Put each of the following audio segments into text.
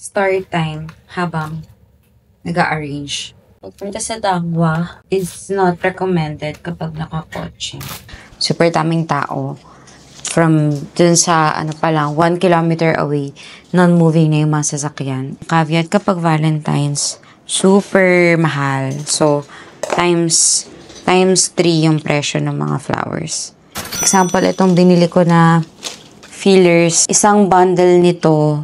story time habang nag-a-arrange. Pagpunta sa Dangwa is not recommended kapag nakakotse. Super daming tao. From dun sa, 1 kilometer away, non-moving na yung mga sasakyan. Caveat kapag Valentine's, super mahal. So, times 3 yung presyo ng mga flowers. Example, itong binili ko na fillers. Isang bundle nito,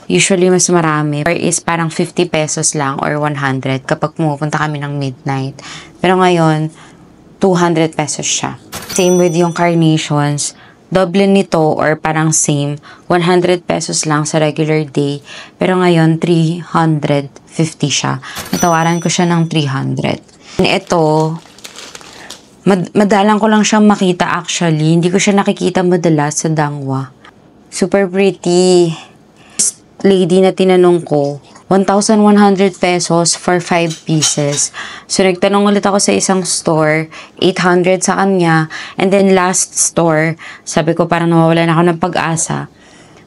usually mas marami, or is parang 50 pesos lang or 100 kapag pumupunta kami ng midnight. Pero ngayon, 200 pesos siya. Same with yung carnations. Double nito or parang same, 100 pesos lang sa regular day. Pero ngayon, 350 siya. Natawaran ko siya ng 300. Ito, madalang ko lang siyang makita actually. Hindi ko siya nakikita madalas sa Dangwa. Super pretty. Lady na tinanong ko, 1,100 pesos for 5 pieces. So, nagtanong ulit ako sa isang store, 800 sa kanya. And then, last store, sabi ko parang nawawalan ako ng pag-asa.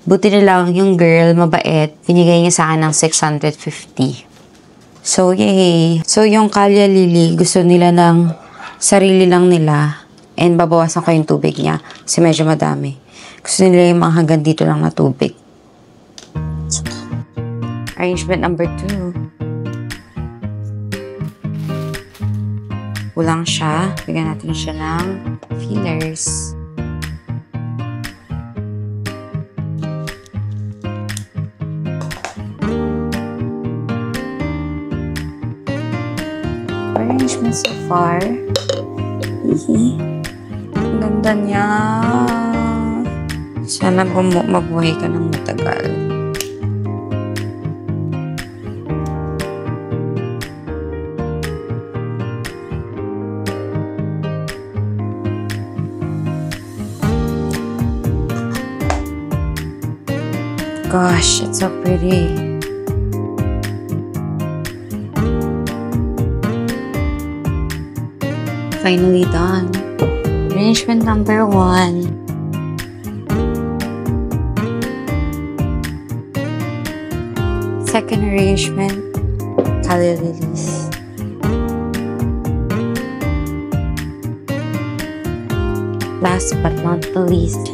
Buti na lang yung girl, mabait, binigay niya sa akin ng 650. So, yay! So, yung Kalya Lily, gusto nila ng sarili lang nila. And babawasan ko yung tubig niya kasi medyo madami. Gusto nila yung mga hanggang dito lang na tubig. Arrangement number 2. Kulang siya. Bigyan natin siya ng fillers. Arrangement so far. Ang ganda niya. Sana mabuhay ka ng matagal. Gosh, it's so pretty. Finally done. Arrangement number 1. Second arrangement, Kalya Lilies. Last but not the least,